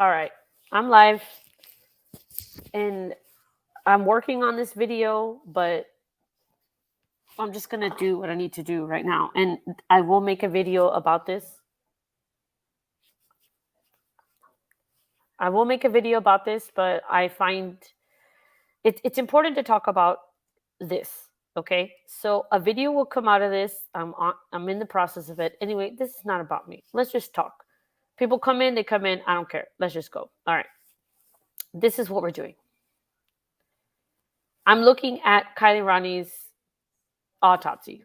All right. I'm live and I'm working on this video, but I'm just going to do what I need to do right now. And I will make a video about this. But I find it's important to talk about this. Okay. So a video will come out of this. I'm in the process of it. Anyway, this is not about me. Let's just talk. People come in, they come in. I don't care. Let's just go. All right. This is what we're doing. I'm looking at Kiely Rodni's autopsy.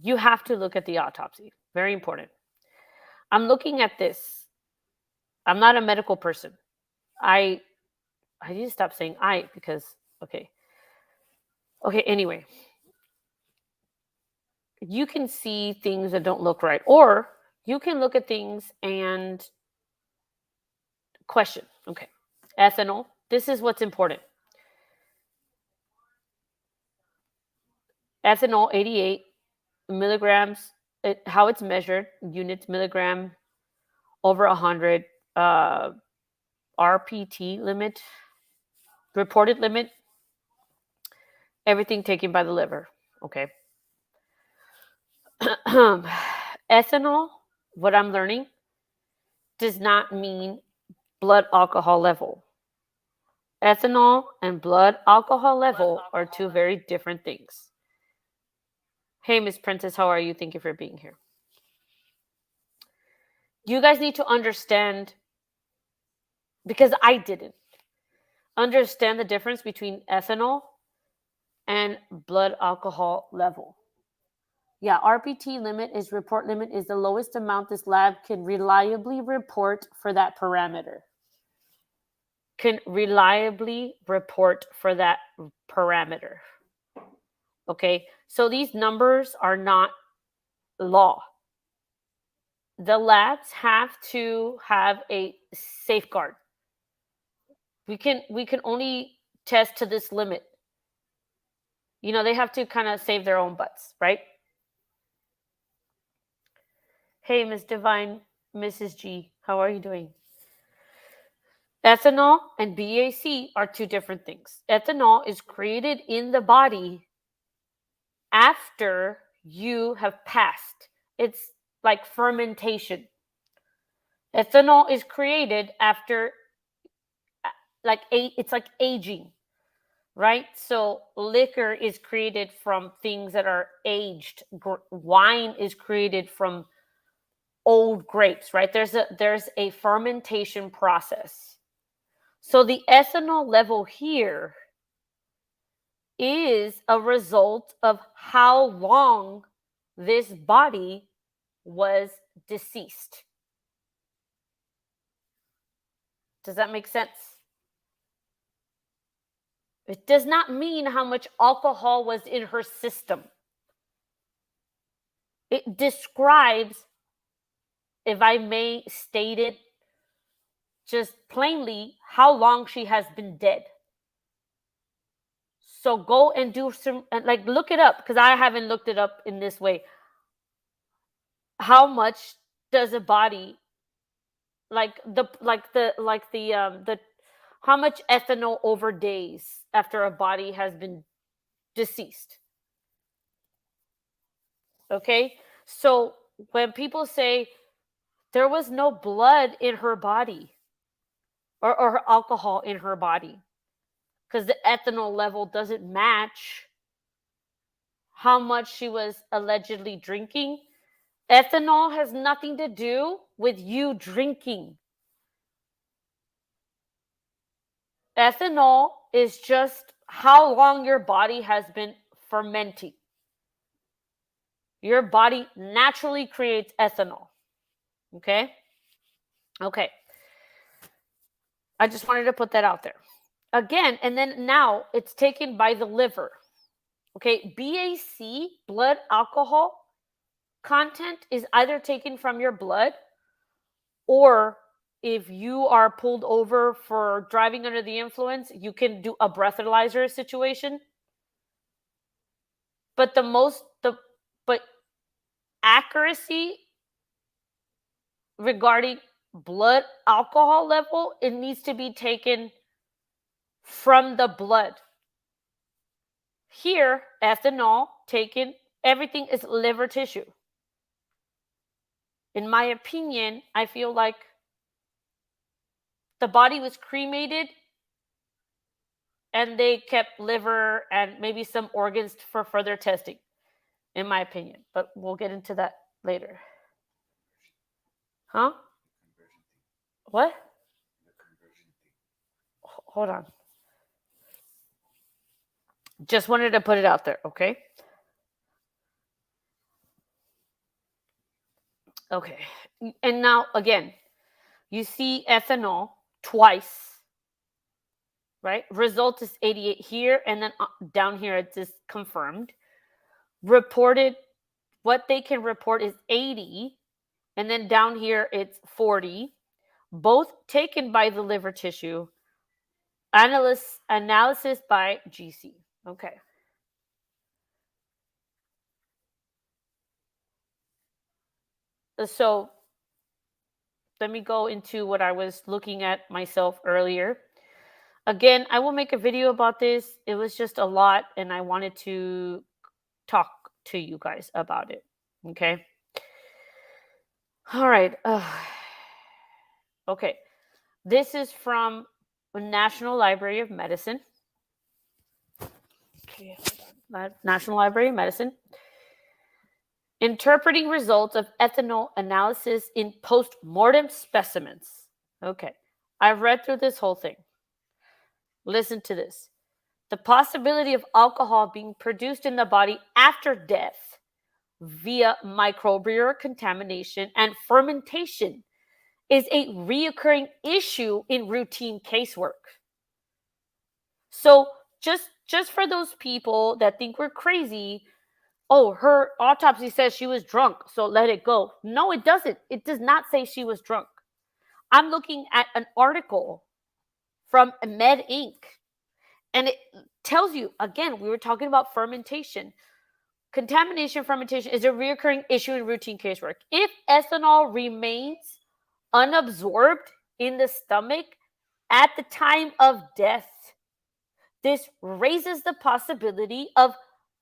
You have to look at the autopsy. Very important. I'm looking at this. I'm not a medical person. I need to stop saying I because okay. Okay, anyway. You can see things that don't look right, or you can look at things and question. Okay. Ethanol. This is what's important. Ethanol 88 milligrams, how it's measured, units, milligram over 100, RPT limit, reported limit, everything taken by the liver. Okay. Ethanol, what I'm learning, does not mean blood alcohol level. Ethanol and blood alcohol level are two very different things. Hey, Miss Princess, how are you? Thank you for being here. You guys need to understand, because I didn't understand the difference between ethanol and blood alcohol level. Yeah, RPT limit is report limit is the lowest amount this lab can reliably report for that parameter. Can reliably report for that parameter. Okay, so these numbers are not law. The labs have to have a safeguard. We can only test to this limit. You know, they have to kind of save their own butts, right? Hey, Miss Divine, Mrs. G, how are you doing? Ethanol and BAC are two different things. Ethanol is created in the body after you have passed. It's like fermentation. Ethanol is created after, it's like aging, right? So liquor is created from things that are aged. Wine is created from old grapes, right? There's a fermentation process. So the ethanol level here is a result of how long this body was deceased. Does that make sense? It does not mean how much alcohol was in her system. It describes, if I may state it just plainly, how long she has been dead. So go and do some, like, look it up, because I haven't looked it up in this way. How much does a body, how much ethanol over days after a body has been deceased? Okay, so when people say there was no blood in her body or alcohol in her body, because the ethanol level doesn't match how much she was allegedly drinking. Ethanol has nothing to do with you drinking. Ethanol is just how long your body has been fermenting. Your body naturally creates ethanol. Okay? Okay. I just wanted to put that out there. Again, and then now it's taken by the liver. Okay, BAC, blood alcohol content, is either taken from your blood, or if you are pulled over for driving under the influence, you can do a breathalyzer situation. But but accuracy regarding blood alcohol level, it needs to be taken from the blood. Here, ethanol taken, everything is liver tissue. In my opinion, I feel like the body was cremated and they kept liver and maybe some organs for further testing, in my opinion. But we'll get into that later. Huh? What? Hold on. Just wanted to put it out there, okay? Okay. And now, again, you see ethanol twice, right? Result is 88 here, and then down here it's just confirmed. Reported, what they can report is 80, and then down here it's 40. Both taken by the liver tissue. Analysis by GC. Okay. So let me go into what I was looking at myself earlier. Again, I will make a video about this. It was just a lot, and I wanted to talk to you guys about it. Okay. All right. Okay. This is from the National Library of Medicine. Okay, hold on. National Library of Medicine. Interpreting results of ethanol analysis in post-mortem specimens. Okay. I've read through this whole thing. Listen to this. The possibility of alcohol being produced in the body after death via microbial contamination and fermentation is a reoccurring issue in routine casework. So just for those people that think we're crazy, oh, her autopsy says she was drunk, so let it go. No, it doesn't. It does not say she was drunk. I'm looking at an article from Med Inc. And it tells you, again, we were talking about fermentation. Contamination fermentation is a recurring issue in routine casework. If ethanol remains unabsorbed in the stomach at the time of death, this raises the possibility of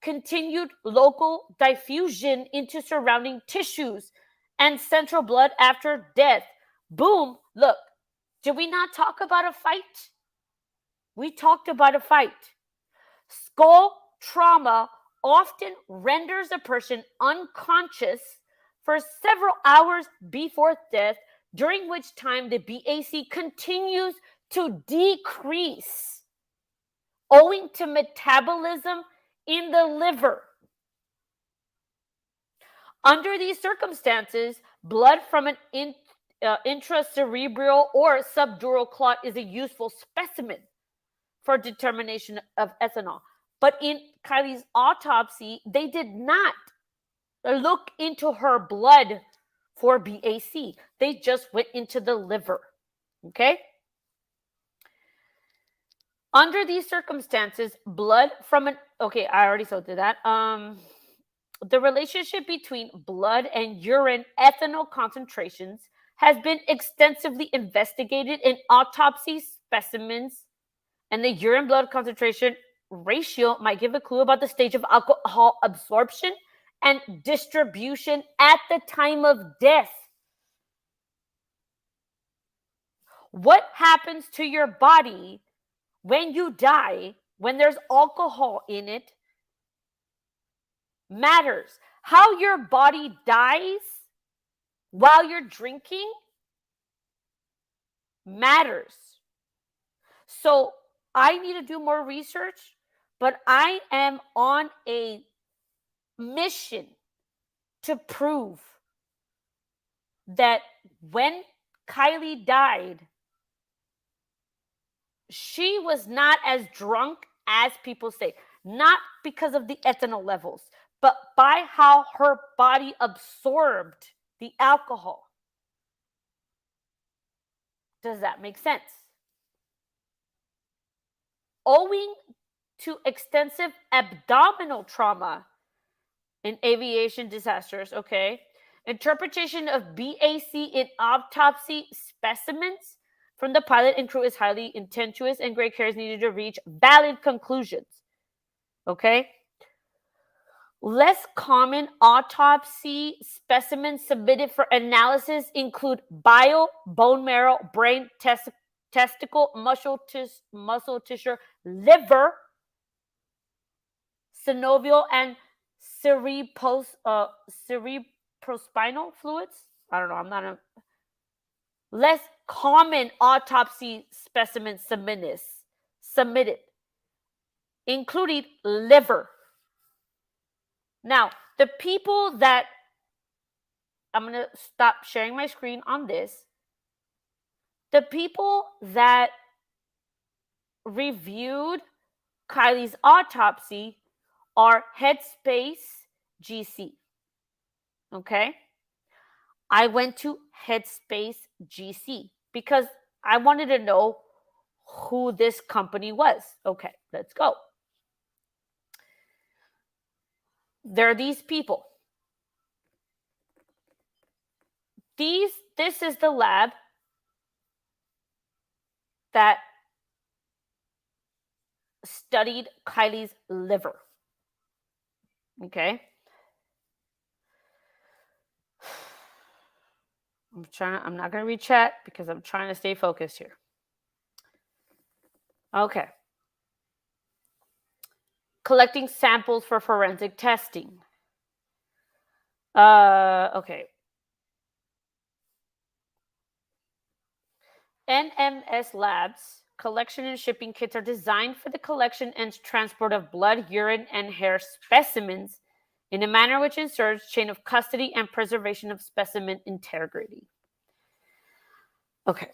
continued local diffusion into surrounding tissues and central blood after death. Boom. Look, did we not talk about a fight? We talked about a fight. Skull trauma often renders a person unconscious for several hours before death, during which time the BAC continues to decrease owing to metabolism in the liver. Under these circumstances, blood from an intracerebral or subdural clot is a useful specimen for determination of ethanol. But in Kiely's autopsy, they did not look into her blood for BAC. They just went into the liver. Okay? Under these circumstances, blood from an... Okay, I already did that. The relationship between blood and urine ethanol concentrations has been extensively investigated in autopsy specimens, and the urine blood concentration ratio might give a clue about the stage of alcohol absorption and distribution at the time of death. What happens to your body when you die, when there's alcohol in it, matters. How your body dies while you're drinking matters. So I need to do more research, but I am on a mission to prove that when Kiely died, she was not as drunk as people say. Not because of the ethanol levels, but by how her body absorbed the alcohol. Does that make sense? Owing to extensive abdominal trauma in aviation disasters, okay, Interpretation of BAC in autopsy specimens from the pilot and crew is highly contentious, and great care is needed to reach valid conclusions. Okay? Less common autopsy specimens submitted for analysis include bile, bone marrow, brain, testicle, muscle tissue, liver, synovial, and cerebrospinal fluids. I don't know. I'm not a less common autopsy specimens submitted, including liver. Now, the people that I'm going to stop sharing my screen on this. The people that reviewed Kiely's autopsy are Headspace GC. Okay? I went to Headspace GC because I wanted to know who this company was. Okay, let's go. There are these people. This is the lab that studied Kiely's liver. Okay? I'm not going to read chat because I'm trying to stay focused here. Okay. Collecting samples for forensic testing. Okay. NMS Labs collection and shipping kits are designed for the collection and transport of blood, urine, and hair specimens in a manner which ensures chain of custody and preservation of specimen integrity. Okay.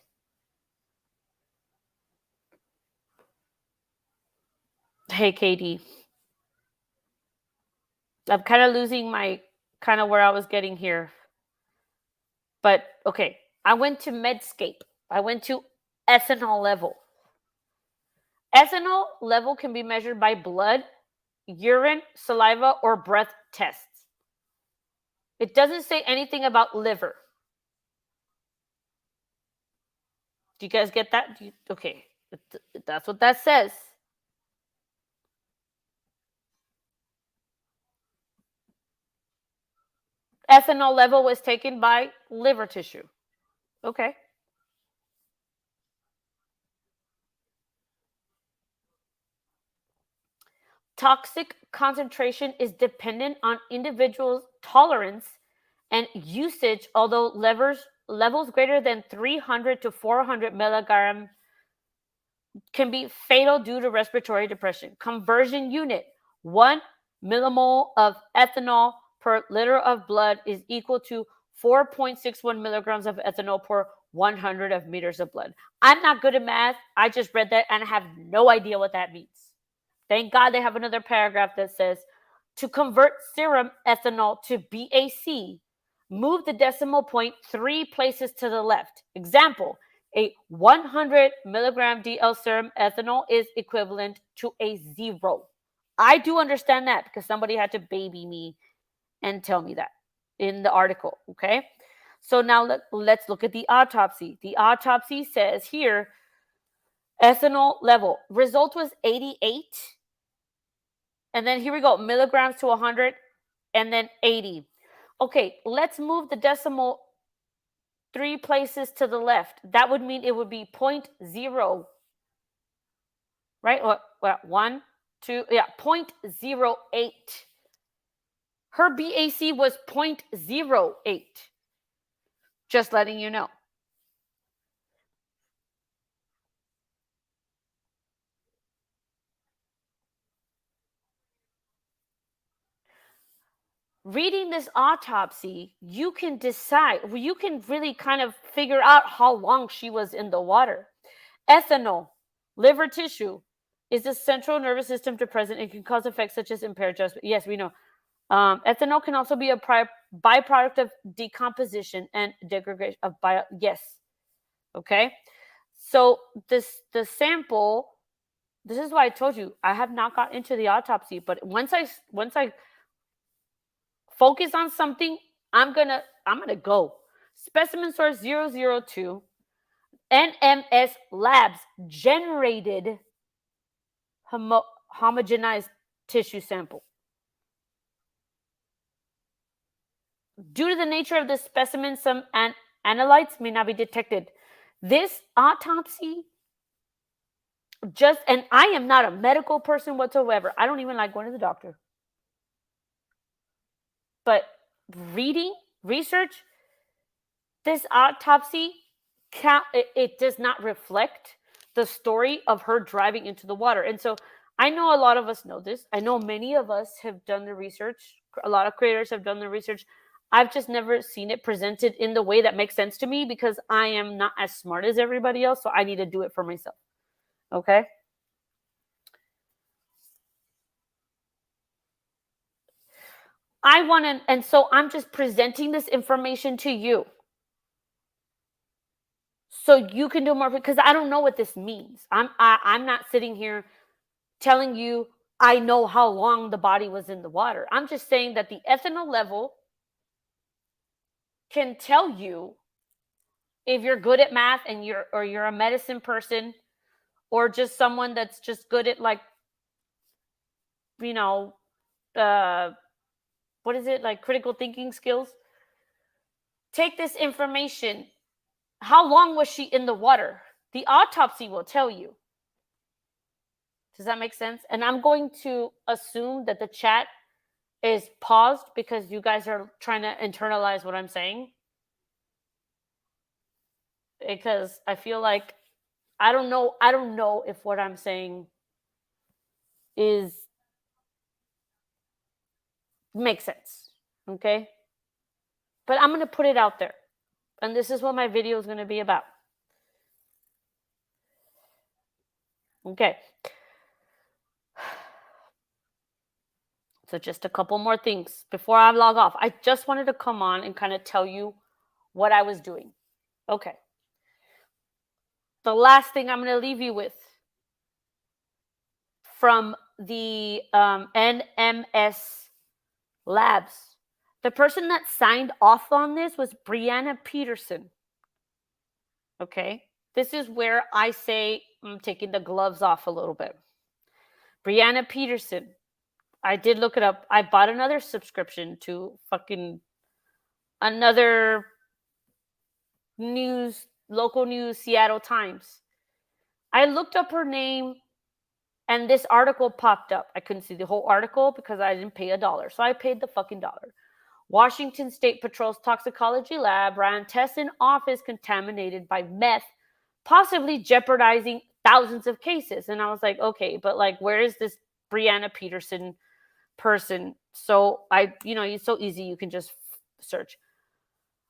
Hey, Katie. I'm kind of losing my kind of where I was getting here. But, okay. I went to Medscape. I went to ethanol level. Ethanol level can be measured by blood, urine, saliva, or breath tests. It doesn't say anything about liver. Do you guys get that? Okay, that's what that says. Ethanol level was taken by liver tissue. Okay. Toxic concentration is dependent on individuals' tolerance and usage, although levels greater than 300 to 400 milligram can be fatal due to respiratory depression. Conversion unit: 1 millimole of ethanol per liter of blood is equal to 4.61 milligrams of ethanol per 100 of meters of blood. I'm not good at math. I just read that and I have no idea what that means. Thank God they have another paragraph that says, to convert serum ethanol to BAC, move the decimal point 3 places to the left. Example, a 100 milligram DL serum ethanol is equivalent to a 0. I do understand that because somebody had to baby me and tell me that in the article, okay? So now let's look at the autopsy. The autopsy says here, ethanol level. Result was 88. And then here we go, milligrams to 100, and then 80. Okay, let's move the decimal 3 places to the left. That would mean it would be 0.0, right? Or 1, 2, 0.08. Her BAC was 0.08. Just letting you know. Reading this autopsy, you can decide, you can really kind of figure out how long she was in the water. Ethanol, liver tissue, is the central nervous system to present and can cause effects such as impaired adjustment. Yes, we know. Ethanol can also be a byproduct of decomposition and degradation of bio. Yes. Okay. So the sample. This is why I told you I have not got into the autopsy, but once I focus on something, I'm gonna I'm going to go. Specimen source 002, NMS Labs generated homogenized tissue sample. Due to the nature of the specimen, some analytes may not be detected. This autopsy and I am not a medical person whatsoever. I don't even like going to the doctor. But reading, research, this autopsy, it does not reflect the story of her driving into the water. And so I know a lot of us know this. I know many of us have done the research. A lot of creators have done the research. I've just never seen it presented in the way that makes sense to me because I am not as smart as everybody else. So I need to do it for myself. Okay? And so I'm just presenting this information to you. So you can do more, because I don't know what this means. I'm not sitting here telling you I know how long the body was in the water. I'm just saying that the ethanol level can tell you if you're good at math and you're a medicine person, or just someone that's just good at, like, you know, what is it, like critical thinking skills. Take this information. How long was she in the water? The autopsy will tell you. Does that make sense? And I'm going to assume that the chat is paused because you guys are trying to internalize what I'm saying. Because I feel like I don't know if what I'm saying makes sense. Okay? But I'm going to put it out there. And this is what my video is going to be about. Okay. So just a couple more things before I log off. I just wanted to come on and kind of tell you what I was doing. Okay. The last thing I'm going to leave you with from the NMS Labs. The person that signed off on this was Brianna Peterson. Okay. This is where I say I'm taking the gloves off a little bit. Brianna Peterson. I did look it up. I bought another subscription to fucking another local news, Seattle Times. I looked up her name and this article popped up. I couldn't see the whole article because I didn't pay $1. So I paid the fucking dollar. Washington State Patrol's toxicology lab ran tests in office contaminated by meth, possibly jeopardizing thousands of cases. And I was like, okay, but like, where is this Brianna Peterson person? So it's so easy. You can just search.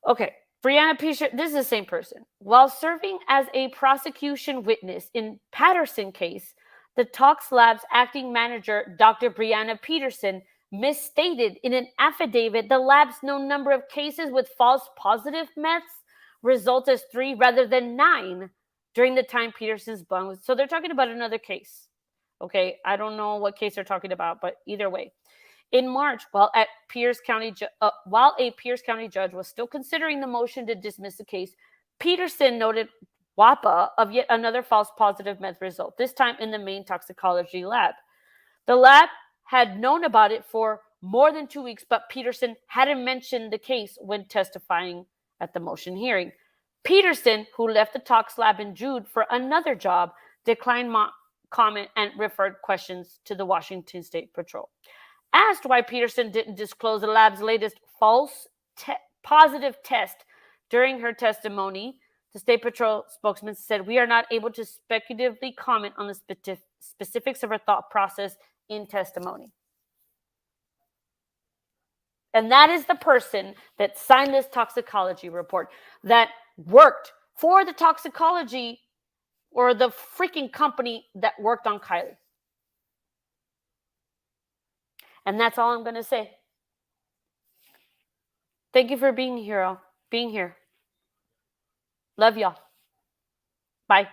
Okay. Brianna Peterson, this is the same person. While serving as a prosecution witness in Patterson case, the Tox Lab's acting manager, Dr. Brianna Peterson, misstated in an affidavit the lab's known number of cases with false positive meths result as 3 rather than 9 during the time Peterson's bond was. So they're talking about another case. Okay, I don't know what case they're talking about, but either way. In March, while a Pierce County judge was still considering the motion to dismiss the case, Peterson noted WAPA of yet another false positive meth result, this time in the main toxicology lab. The lab had known about it for more than 2 weeks, but Peterson hadn't mentioned the case when testifying at the motion hearing. Peterson, who left the tox lab in June for another job, declined comment and referred questions to the Washington State Patrol. Asked why Peterson didn't disclose the lab's latest false positive test during her testimony, the State Patrol spokesman said, "We are not able to speculatively comment on the specifics of her thought process in testimony." And that is the person that signed this toxicology report, that worked for the toxicology or the freaking company that worked on Kiely. And that's all I'm going to say. Thank you for being here. Love y'all. Bye.